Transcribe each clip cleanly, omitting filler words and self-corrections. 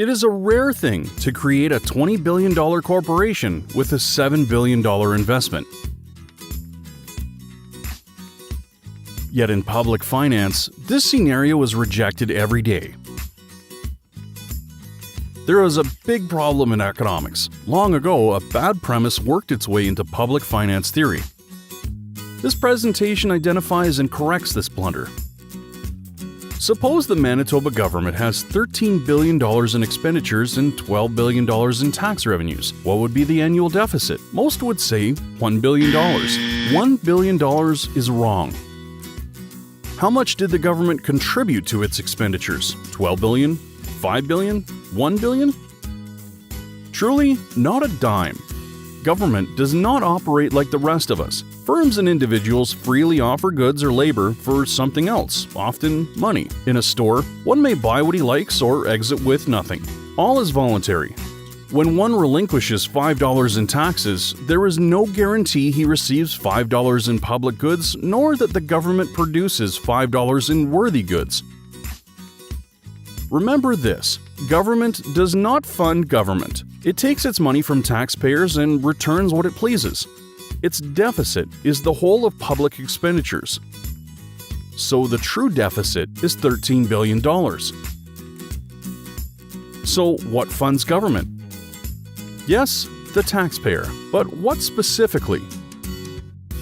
It is a rare thing to create a $20 billion corporation with a $7 billion investment. Yet in public finance, this scenario is rejected every day. There is a big problem in economics. Long ago, a bad premise worked its way into public finance theory. This presentation identifies and corrects this blunder. Suppose the Manitoba government has $13 billion in expenditures and $12 billion in tax revenues. What would be the annual deficit? Most would say $1 billion. $1 billion is wrong. How much did the government contribute to its expenditures? 12 billion? 5 billion? 1 billion? Truly, not a dime. Government does not operate like the rest of us. Firms and individuals freely offer goods or labor for something else, often money. In a store, one may buy what he likes or exit with nothing. All is voluntary. When one relinquishes $5 in taxes, there is no guarantee he receives $5 in public goods, nor that the government produces $5 in worthy goods. Remember this: government does not fund government. It takes its money from taxpayers and returns what it pleases. Its deficit is the whole of public expenditures. So the true deficit is $13 billion. So what funds government? Yes, the taxpayer. But what specifically?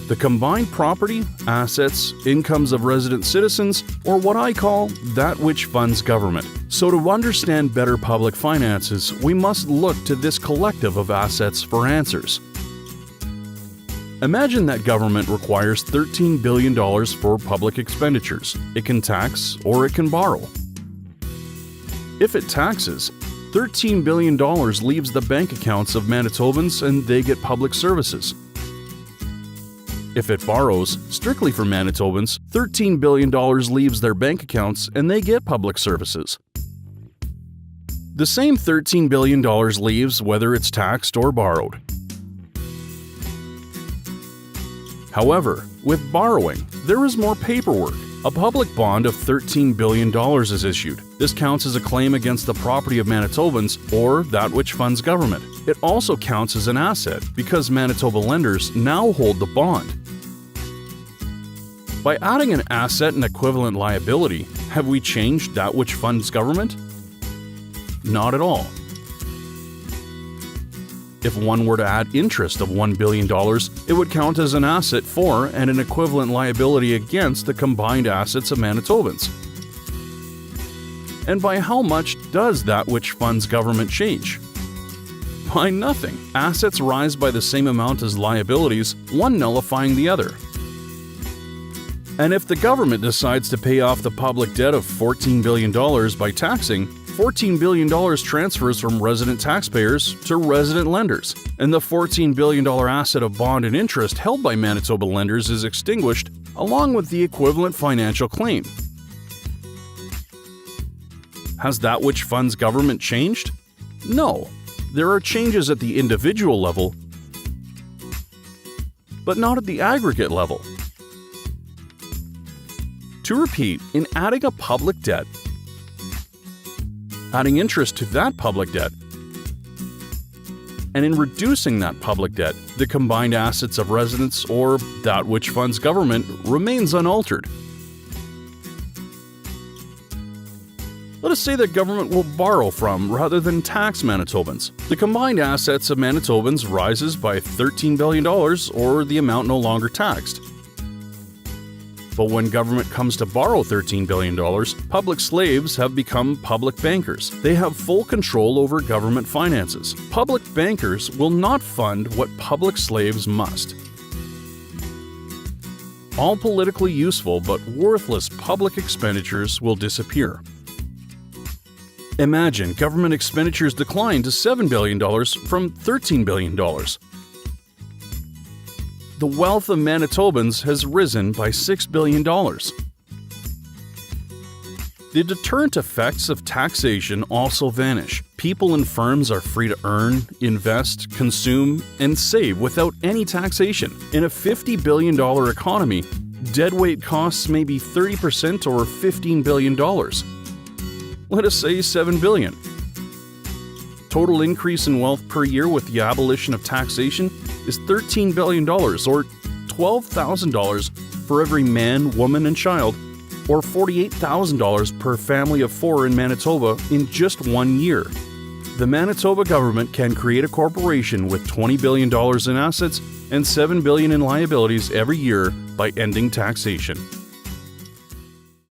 The combined property, assets, incomes of resident citizens, or what I call that which funds government. So to understand better public finances, we must look to this collective of assets for answers. Imagine that government requires $13 billion for public expenditures. It can tax or it can borrow. If it taxes, $13 billion leaves the bank accounts of Manitobans and they get public services. If it borrows, strictly for Manitobans, $13 billion leaves their bank accounts and they get public services. The same $13 billion leaves whether it's taxed or borrowed. However, with borrowing, there is more paperwork. A public bond of $13 billion is issued. This counts as a claim against the property of Manitobans or that which funds government. It also counts as an asset because Manitoba lenders now hold the bond. By adding an asset and equivalent liability, have we changed that which funds government? Not at all. If one were to add interest of $1 billion, it would count as an asset for and an equivalent liability against the combined assets of Manitobans. And by how much does that which funds government change? By nothing. Assets rise by the same amount as liabilities, one nullifying the other. And if the government decides to pay off the public debt of $14 billion by taxing, $14 billion transfers from resident taxpayers to resident lenders, and the $14 billion asset of bond and interest held by Manitoba lenders is extinguished, along with the equivalent financial claim. Has that which funds government changed? No. There are changes at the individual level, but not at the aggregate level. To repeat, in adding a public debt, adding interest to that public debt, and in reducing that public debt, the combined assets of residents or that which funds government remains unaltered. Let us say that government will borrow from rather than tax Manitobans. The combined assets of Manitobans rises by $13 billion or the amount no longer taxed. But when government comes to borrow $13 billion, public slaves have become public bankers. They have full control over government finances. Public bankers will not fund what public slaves must. All politically useful but worthless public expenditures will disappear. Imagine government expenditures decline to $7 billion from $13 billion. The wealth of Manitobans has risen by $6 billion. The deterrent effects of taxation also vanish. People and firms are free to earn, invest, consume, and save without any taxation. In a $50 billion economy, deadweight costs may be 30% or $15 billion. Let us say $7 billion. Total increase in wealth per year with the abolition of taxation is $13 billion, or $12,000 for every man, woman, and child, or $48,000 per family of 4 in Manitoba in just 1 year. The Manitoba government can create a corporation with $20 billion in assets and $7 billion in liabilities every year by ending taxation.